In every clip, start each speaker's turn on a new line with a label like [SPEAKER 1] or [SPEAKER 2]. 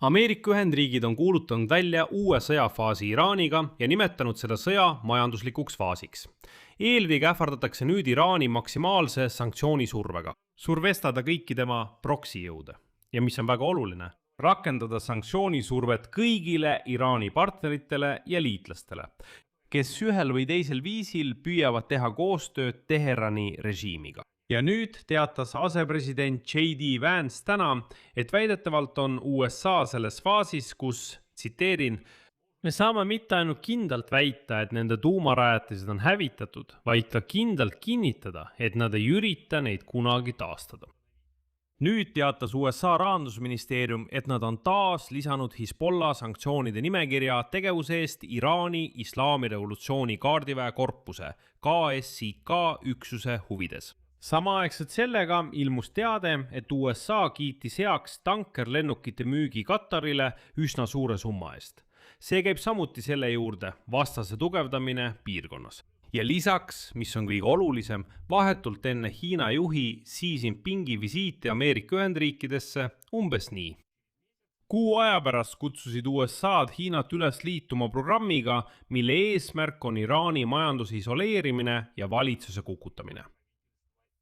[SPEAKER 1] Ameerika Ühendriigid on kuulutanud välja uue sõjafaasi Iraaniga ja nimetanud seda sõja majanduslikuks faasiks. Eelkõige ähvardatakse nüüd Iraani maksimaalse sanktsioonisurvega, survestada kõiki tema proksijõude. Ja mis on väga oluline, rakendada sanktsioonisurvet kõigile Iraani partneritele ja liitlastele, kes ühel või teisel viisil püüavad teha koostööd Teherani režiimiga. Ja nüüd teatas asepresident J.D. Vance täna, et väidetavalt on USA selles faasis, kus, tsiteerin, me saame mitte ainult kindlalt väita, et nende tuumarajatised on hävitatud, vaid ka kindlalt kinnitada, et nad ei ürita neid kunagi taastada. Nüüd teatas USA rahandusministeerium, et nad on taas lisanud Hezbollah sanktsioonide nimekirja tegevuse eest Iraani Islaamirevolutsiooni kaardiväe korpuse KSIK üksuse huvides. Samaaegselt sellega ilmus teade, et USA kiitis heaks tankerlennukite müügi Katarile üsna suure summa eest. See käib samuti selle juurde vastase tugevdamine piirkonnas. Ja lisaks, mis on kõige olulisem, vahetult enne Hiina juhi Xi Jinpingi visiiti Ameerika Ühendriikidesse umbes nii. Kuu aja pärast kutsusid USA-d Hiinat üles liituma programmiga, mille eesmärk on Iraani majanduse isoleerimine ja valitsuse kukutamine.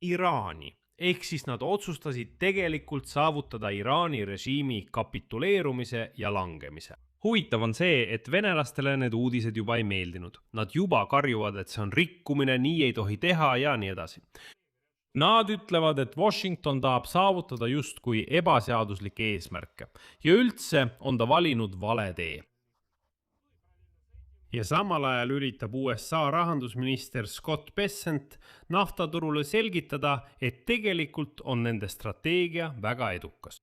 [SPEAKER 1] Iraani, ehk siis nad otsustasid tegelikult saavutada Iraani režiimi kapituleerumise ja langemise. Huvitav on see, et venelastele need uudised juba ei meeldinud. Nad juba karjuvad, et see on rikkumine, nii ei tohi teha ja nii edasi. Nad ütlevad, et Washington tahab saavutada justkui ebaseaduslikke eesmärke ja üldse on ta valinud vale tee. Ja samal ajal üritab USA rahandusminister Scott Bessent naftaturule selgitada, et tegelikult on nende strateegia väga edukas.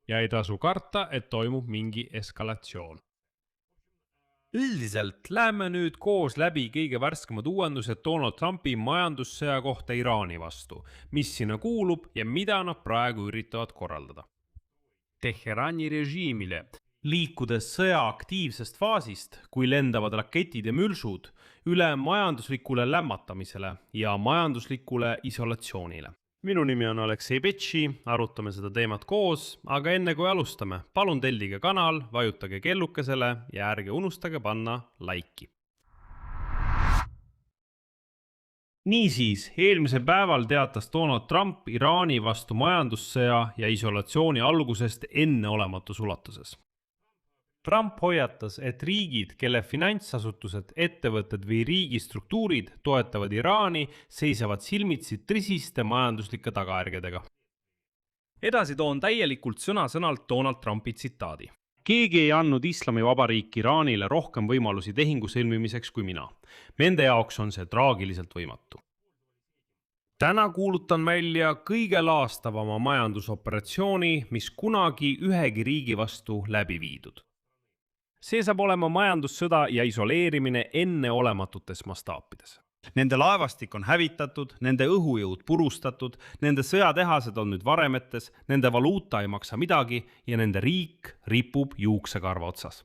[SPEAKER 1] Ja ei tasu karta, et toimub mingi eskalatsioon. Üldiselt läheme nüüd koos läbi kõige värskemad uuendused Donald Trumpi majandussõja kohta Iraani vastu, mis sinna kuulub ja mida nad praegu üritavad korraldada. Teherani režiimile, liikudes sõja aktiivsest faasist, kui lendavad raketid ja mülsud, üle majanduslikule lämmatamisele ja majanduslikule isolatsioonile. Minu nimi on Aleksei Betši, arutame seda teemat koos, aga enne kui alustame, palun tellige kanal, vajutage kellukesele ja ärge unustage panna laiki. Niisiis, eelmisel päeval teatas Donald Trump Iraani vastu majandussõja ja isolatsiooni algusest enneolematus ulatuses. Trump hoiatas, et riigid, kelle finantsasutused, ettevõtted või riigistruktuurid toetavad Iraani, seisavad silmitsi tõsiste majanduslike tagajärgedega. Edasi toon täielikult sõna-sõnalt Donald Trumpi tsitaadi. Keegi ei andnud Islamivabariik Iraanile rohkem võimalusi tehingu sõlmimiseks kui mina. Nende jaoks on see traagiliselt võimatu. Täna kuulutan välja kõige laastavama majandusoperatsiooni, mis kunagi ühegi riigi vastu läbi viidud. See saab olema majandussõda ja isoleerimine enneolematutes mastaapides. Nende laevastik on hävitatud, nende õhujõud purustatud, nende sõjatehased on nüüd varemetes, nende valuuta ei maksa midagi ja nende riik ripub juuksekarva otsas.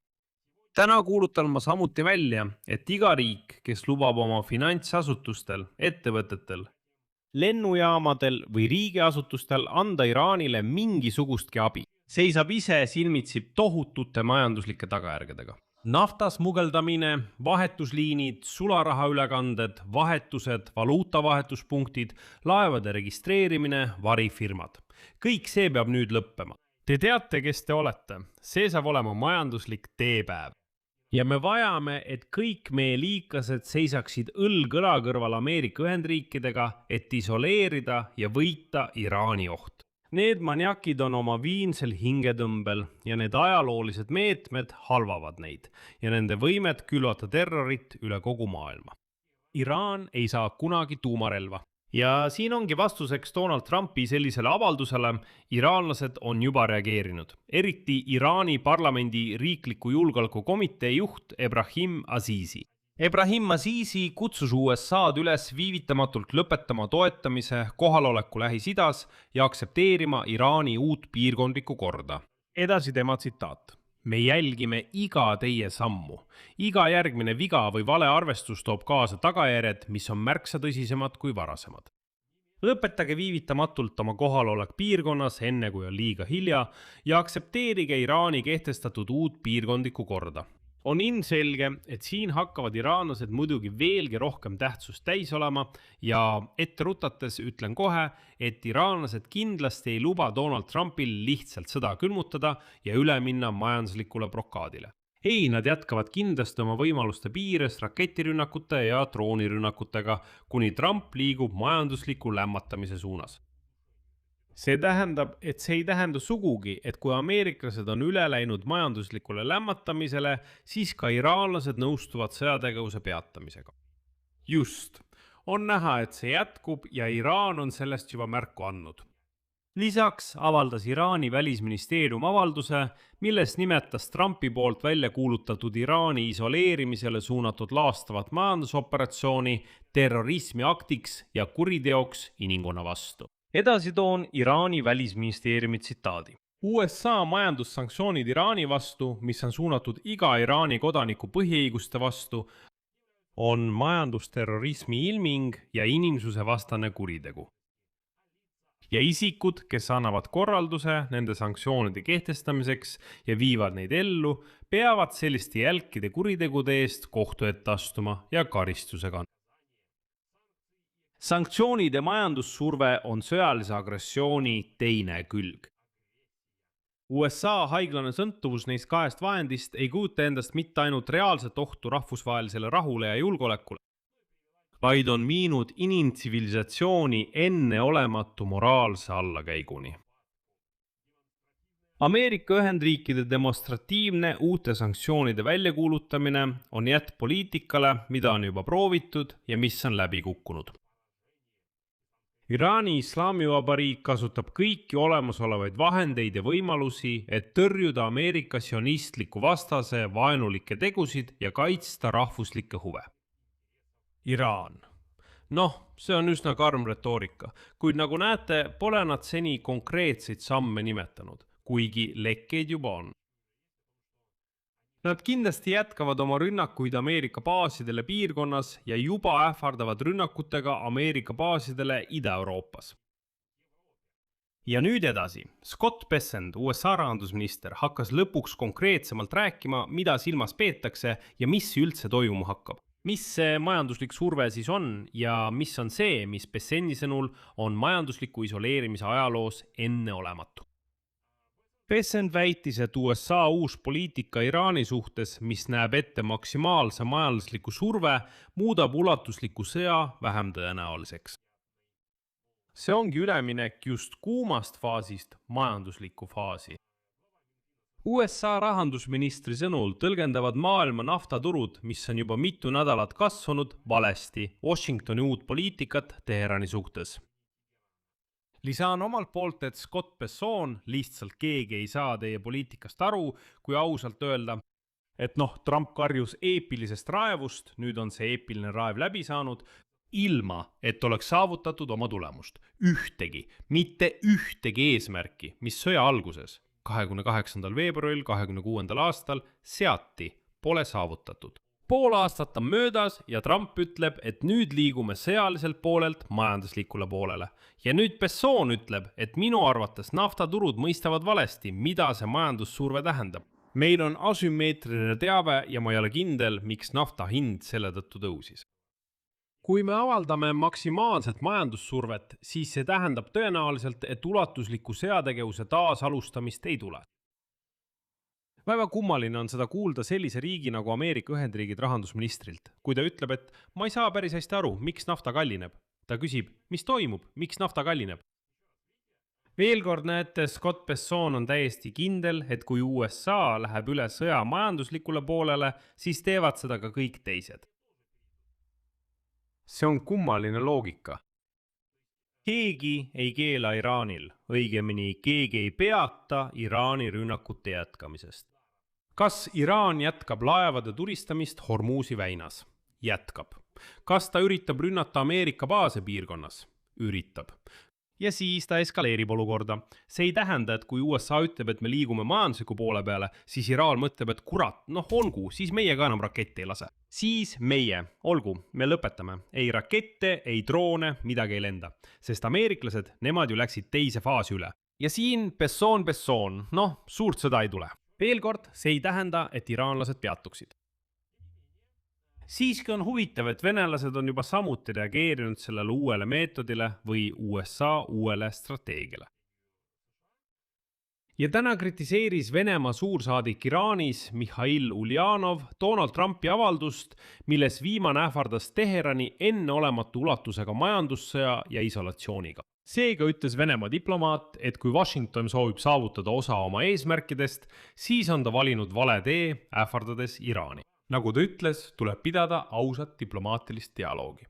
[SPEAKER 1] Täna kuulutan ma samuti välja, et iga riik, kes lubab oma finantsasutustel, ettevõtetel, lennujaamadel või riigiasutustel anda Iraanile mingisugustki abi, seisab ise silmitsi tohutute majanduslike tagajärgedega. Nafta smugeldamine, vahetusliinid, sularahaülekanded, vahetused, valuutavahetuspunktid, laevade registreerimine, varifirmad. Kõik see peab nüüd lõppema. Te teate, kes te olete. See saab olema majanduslik teepäev. Ja me vajame, et kõik meie liiklased seisaksid õlg õla kõrval Ameerika Ühendriikidega, et isoleerida ja võita Iraani oht. Need maniakid on oma viinsel hingetõmbel ja need ajaloolised meetmed halvavad neid ja nende võimet külvata terrorit üle kogu maailma. Iraan ei saa kunagi tuumarelva. Ja siin ongi vastuseks Donald Trumpi sellisele avaldusele, iraanlased on juba reageerinud. Eriti Iraani parlamendi riikliku julgeolekukomitee juht Ebrahim Azizi. Ebrahim Azizi kutsus USA-d üles viivitamatult lõpetama toetamise kohaloleku Lähis-Idas ja aktsepteerima Iraani uut piirkondlikku korda. Edasi tema tsitaat. Me jälgime iga teie sammu. Iga järgmine viga või vale arvestus toob kaasa tagajärjed, mis on märksa tõsisemad kui varasemad. lõpetage viivitamatult oma kohalolek piirkonnas, enne kui on liiga hilja, ja aktsepteerige Iraani kehtestatud uut piirkondlikku korda. On ilmselge, et siin hakkavad iraanlased muidugi veelgi rohkem tähtsust täis olema ja ette rutates ütlen kohe, et iraanlased kindlasti ei luba Donald Trumpil lihtsalt sõda külmutada ja üle minna majanduslikule blokaadile. Ei, nad jätkavad kindlasti oma võimaluste piires raketirünnakute ja droonirünnakutega, kuni Trump liigub majandusliku lämmatamise suunas. See tähendab, et see ei tähenda sugugi, et kui ameeriklased on üle läinud majanduslikule lämmatamisele, siis ka iraanlased nõustuvad sõjategevuse peatamisega. Just, on näha, et see jätkub ja Iraan on sellest juba märku andnud. Lisaks avaldas Iraani välisministeerium avalduse, milles nimetas Trumpi poolt välja kuulutatud Iraani isoleerimisele suunatud laastavat majandusoperatsiooni terrorismi aktiks ja kuriteoks inimkonna vastu. Edasi toon Iraani välisministeeriumi tsitaadi. USA majandussanktsioonid Iraani vastu, mis on suunatud iga Iraani kodaniku põhiõiguste vastu, on majandusterrorismi ilming ja inimsuse vastane kuritegu. Ja isikud, kes annavad korralduse nende sanktsioonide kehtestamiseks ja viivad neid ellu, peavad selliste jälkide kuritegude eest kohtu ette astuma ja karistusega. Sanktsioonid ja majandussurve on sõjalise agressiooni teine külg. USA haiglane sõltuvus neist kahest vahendist ei kujuta endast mitte ainult reaalset ohtu rahvusvahelisele rahule ja julgeolekule, vaid on viinud inimtsivilisatsiooni enneolematu moraalse allakäiguni. Ameerika Ühendriikide demonstratiivne uute sanktsioonide väljakuulutamine on jätk poliitikale, mida on juba proovitud ja mis on läbi kukkunud. Iraani Islamivabariik kasutab kõiki olemasolevaid vahendeid ja võimalusi, et tõrjuda Ameerika sionistliku vastase vaenulikke tegusid ja kaitsta rahvuslikke huve. Iraan. See on üsna karm retoorika, kuid nagu näete, pole nad seni konkreetseid samme nimetanud, kuigi lekkeid juba on. Nad kindlasti jätkavad oma rünnakuid Ameerika baasidele piirkonnas ja juba ähvardavad rünnakutega Ameerika baasidele Ida-Euroopas. Ja nüüd edasi. Scott Bessent, USA rahandusminister, hakkas lõpuks konkreetsemalt rääkima, mida silmas peetakse ja mis üldse toimuma hakkab. Mis see majanduslik surve siis on ja mis on see, mis Bessenti sõnul on majandusliku isoleerimise ajaloos enneolematu? Bessent väitis, et USA uus poliitika Iraani suhtes, mis näeb ette maksimaalse majandusliku surve, muudab ulatusliku sõja vähem tõenäoliseks. See ongi üleminek just kuumast faasist majanduslikku faasi. USA rahandusministri sõnul tõlgendavad maailma naftaturud, mis on juba mitu nädalat kasvanud, valesti Washingtoni uut poliitikat Teherani suhtes. Lisaan omalt poolt, et Scott Bessent, lihtsalt keegi ei saa teie poliitikast aru, kui ausalt öelda, et Trump karjus eepilisest raevust, nüüd on see eepiline raev läbi saanud, ilma, et oleks saavutatud oma tulemust. Ühtegi, mitte ühtegi eesmärki, mis sõja alguses, 28. veebruaril 26. aastal seati, pole saavutatud. Pool aastat on möödas ja Trump ütleb, et nüüd liigume sõjaliselt poolelt majanduslikule poolele. Ja nüüd Bessent ütleb, et minu arvates naftaturud mõistavad valesti, mida see majandussurve tähendab. Meil on asümmeetriline teave ja ma ei ole kindel, miks nafta hind selle tõttu tõusis. Kui me avaldame maksimaalset majandussurvet, siis see tähendab tõenäoliselt, et ulatusliku sõjategevuse taasalustamist ei tule. Väga kummaline on seda kuulda sellise riigi nagu Ameerika Ühendriigid rahandusministrilt, kui ta ütleb, et ma ei saa päris hästi aru, miks nafta kallineb. Ta küsib, mis toimub, miks nafta kallineb. Veel kord näete, Scott Bessent on täiesti kindel, et kui USA läheb üle sõja majanduslikule poolele, siis teevad seda ka kõik teised. See on kummaline loogika. Keegi ei keela Iraanil, õigemini keegi ei peata Iraani rünnakute jätkamisest. Kas Iraan jätkab laevade turistamist Hormuzi väinas? Jätkab. Kas ta üritab rünnata Ameerika baase piirkonnas? Üritab. ja siis ta eskaleerib olukorda. See ei tähenda, et kui USA ütleb, et me liigume majandusliku poole peale, siis Iraan mõtleb, et kurat, olgu, siis meie ka enam rakette ei lase. Siis meie, olgu, me lõpetame. Ei rakette, ei droone, midagi ei lenda. Sest ameeriklased, nemad ju läksid teise faasi üle. Ja siin pessoon, suurt sõda ei tule. Veel kord, see ei tähenda, et iraanlased peatuksid. Siiski on huvitav, et venelased on juba samuti reageerinud sellele uuele meetodile või USA uuele strateegiale. Ja täna kritiseeris Venemaa suursaadik Iraanis Mihhail Ulyanov Donald Trumpi avaldust, milles viimane ähvardas Teherani enneolematu ulatusega majandussõja ja isolatsiooniga. Seega ütles Venemaa diplomaat, et kui Washington soovib saavutada osa oma eesmärkidest, siis on ta valinud vale tee, ähvardades Iraani. Nagu ta ütles, tuleb pidada ausat diplomaatilist dialoogi.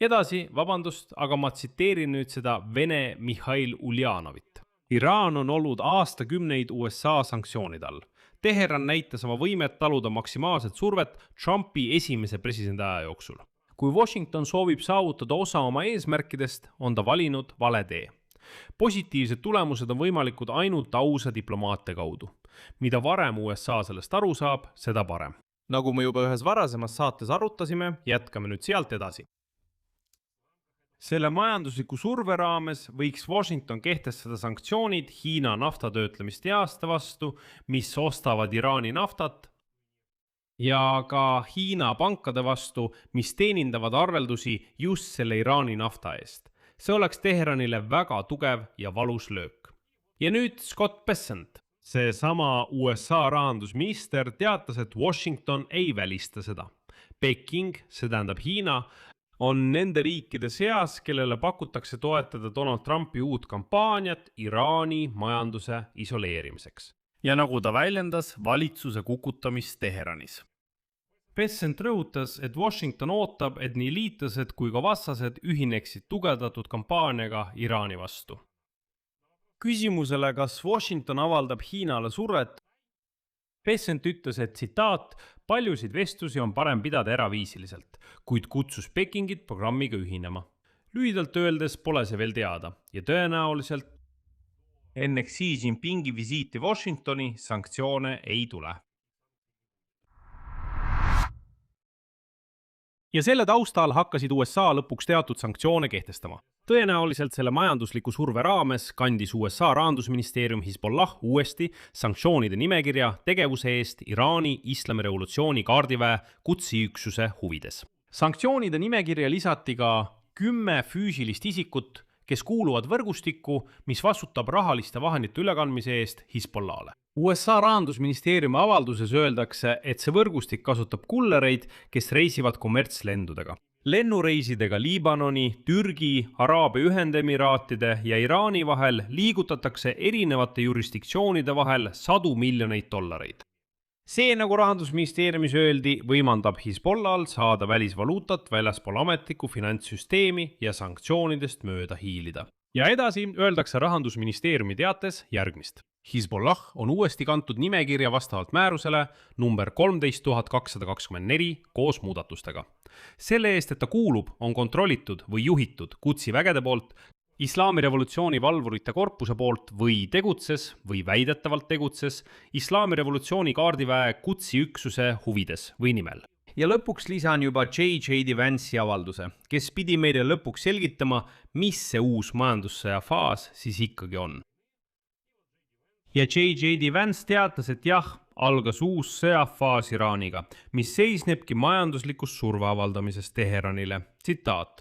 [SPEAKER 1] Edasi, vabandust, aga ma tsiteerin nüüd seda Vene Mihhail Ulyanovit. Iraan on olnud aastakümneid USA sanktsioonide all. Teheran näitas oma võimet taluda maksimaalset survet Trumpi esimese presidendiaja jooksul. Kui Washington soovib saavutada osa oma eesmärkidest, on ta valinud vale tee. Positiivsed tulemused on võimalikud ainult ausa diplomaatia kaudu. Mida varem USA sellest aru saab, seda parem. Nagu me juba ühes varasemas saates arutasime, jätkame nüüd sealt edasi. Selle majandusliku surve raames võiks Washington kehtestada sanktsioonid Hiina naftatöötlemistehase vastu, mis ostavad Iraani naftat, ja ka Hiina pankade vastu, mis teenindavad arveldusi just selle Iraani nafta eest. See oleks Teheranile väga tugev ja valus löök. Ja nüüd Scott Bessent. See sama USA rahandusminister teatas, et Washington ei välista seda. Peking, see tähendab Hiina, on nende riikide seas, kellele pakutakse toetada Donald Trumpi uut kampaaniat Iraani majanduse isoleerimiseks. Ja nagu ta väljendas, valitsuse kukutamist Teheranis. Bessent rõhutas, et Washington ootab, et nii liitlased kui ka vastased ühineksid tugevdatud kampaaniaga Iraani vastu. Küsimusele, kas Washington avaldab Hiinale survet, Bessent ütles, et tsitaat, paljusid vestlusi on parem pidada eraviisiliselt, kuid kutsus Pekingit programmiga ühinema. Lühidalt öeldes pole see veel teada ja tõenäoliselt enne Xi Jinpingi visiiti Washingtoni sanktsioone ei tule. Ja selle taustal hakkasid USA lõpuks teatud sanktsioone kehtestama. Tõenäoliselt selle majandusliku surve raames kandis USA rahandusministeerium Hezbollah uuesti sanktsioonide nimekirja tegevuse eest Iraani islamirevolutsiooni kaardiväe Qudsi-üksuse huvides. Sanktsioonide nimekirja lisati ka 10 füüsilist isikut, kes kuuluvad võrgustikku, mis vastutab rahaliste vahendite ülekandmise eest Hezbollah'le. USA rahandusministeeriumi avalduses öeldakse, et see võrgustik kasutab kullereid, kes reisivad kommertslendudega. Lennureisidega Liibanoni, Türgi, Araabia Ühendemiraatide ja Iraani vahel liigutatakse erinevate jurisdiktsioonide vahel $100 miljoneid. See, nagu rahandusministeeriumis öeldi, võimaldab Hezbollah'l saada välisvaluutat väljaspool ametlikku finantssüsteemi ja sanktsioonidest mööda hiilida. Ja edasi öeldakse rahandusministeeriumi teates järgmist. Hezbollah on uuesti kantud nimekirja vastavalt määrusele number 13224 koos muudatustega. Selle eest, et ta kuulub, on kontrollitud või juhitud Qudsi vägede poolt, Islamirevolutsiooni valvurite korpuse poolt või tegutses või väidetavalt tegutses Islamirevolutsiooni kaardiväe Qudsi üksuse huvides või nimel. Ja lõpuks lisan juba J.J. Vance'i avalduse, kes pidi meile lõpuks selgitama, mis see uus majandussõja faas siis ikkagi on. Ja J.J. Vance teatas, et jah, algas uus sõjafaas Iraaniga, mis seisnebki majanduslikus surve avaldamises Teheranile. Tsitaat.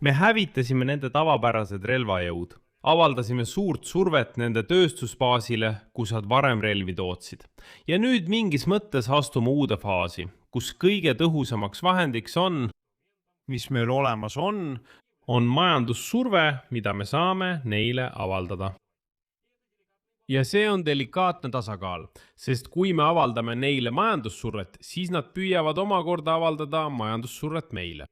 [SPEAKER 1] Me hävitasime nende tavapärased relvajõud, avaldasime suurt survet nende tööstusbaasile, kus nad varem relvi tootsid. Ja nüüd mingis mõttes astume uude faasi, kus kõige tõhusamaks vahendiks on, mis meil olemas on majandussurve, mida me saame neile avaldada. Ja see on delikaatne tasakaal, sest kui me avaldame neile majandussurvet, siis nad püüavad omakorda avaldada majandussurvet meile.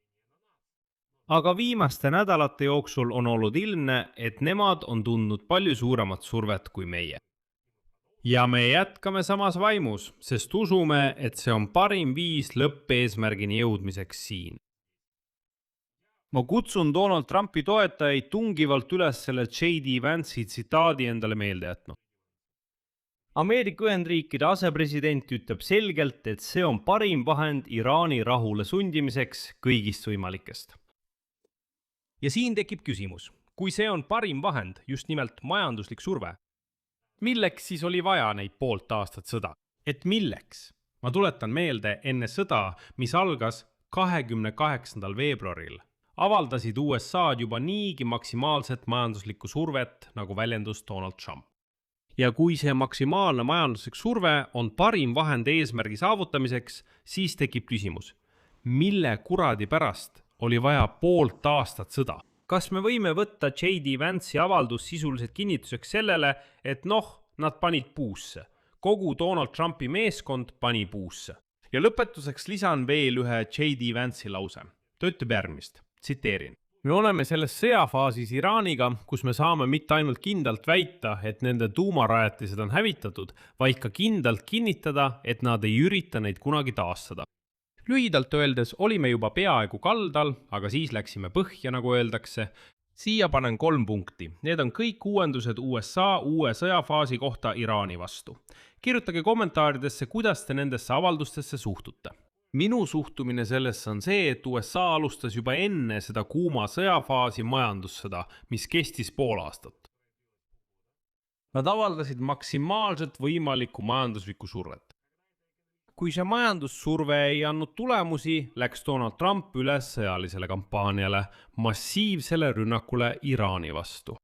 [SPEAKER 1] Aga viimaste nädalate jooksul on olnud ilmne, et nemad on tundnud palju suuremat survet kui meie. Ja me jätkame samas vaimus, sest usume, et see on parim viis lõppeesmärgini jõudmiseks siin. ma kutsun Donald Trumpi toetajaid tungivalt üles selle J.D. Vance'i tsitaadi endale meelde jätma. Ameerika Ühendriikide asepresident ütleb selgelt, et see on parim vahend Iraani rahule sundimiseks kõigist võimalikest.
[SPEAKER 2] Ja siin tekib küsimus, kui see on parim vahend, just nimelt majanduslik surve,
[SPEAKER 1] milleks siis oli vaja neid poolt aastat sõda? Et milleks? Ma tuletan meelde, enne sõda, mis algas 28. veebruaril, avaldasid USA-d juba niigi maksimaalset majanduslikku survet, nagu väljendus Donald Trump. Ja kui see maksimaalne majanduslik surve on parim vahend eesmärgi saavutamiseks, siis tekib küsimus, mille kuradi pärast oli vaja poolt aastat sõda? Kas me võime võtta J.D. Vance'i avaldus sisuliselt kinnituseks sellele, et nad panid puusse? Kogu Donald Trumpi meeskond pani puusse. Ja lõpetuseks lisan veel ühe J.D. Vance'i lause. Ta ütleb järgmist, tsiteerin. Me oleme selles sõjafaasis Iraaniga, kus me saame mitte ainult kindlalt väita, et nende tuumarajatised on hävitatud, vaid ka kindlalt kinnitada, et nad ei ürita neid kunagi taastada. Lühidalt öeldes olime juba peaaegu kaldal, aga siis läksime põhja, nagu öeldakse. Siia panen 3 punkti. Need on kõik uuendused USA uue sõjafaasi kohta Iraani vastu. Kirjutage kommentaaridesse, kuidas te nendesse avaldustesse suhtute. Minu suhtumine sellesse on see, et USA alustas juba enne seda kuuma sõjafaasi majandussõda, mis kestis pool aastat. Nad avaldasid maksimaalselt võimalikku majanduslikku survet. Kui see majandussurve ei andnud tulemusi, läks Donald Trump üles sõjalisele kampaaniale, massiivsele rünnakule Iraani vastu.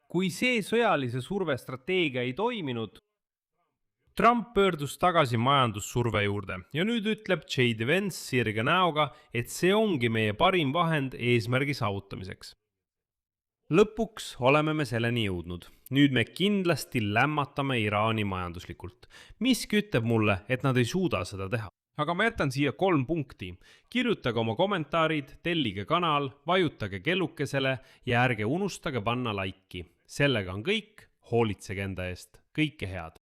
[SPEAKER 1] Kui see sõjalise surve strateegia ei toiminud, Trump pöördus tagasi majandussurve juurde ja nüüd ütleb J.D. Vance sirge näoga, et see ongi meie parim vahend eesmärgi saavutamiseks. Lõpuks oleme me selleni jõudnud. Nüüd me kindlasti lämmatame Iraani majanduslikult. Miski ütleb mulle, et nad ei suuda seda teha. Aga ma jätan siia 3 punkti. Kirjutage oma kommentaarid, tellige kanal, vajutage kellukesele ja ärge unustage panna laiki. Sellega on kõik, hoolitsege enda eest. Kõike head.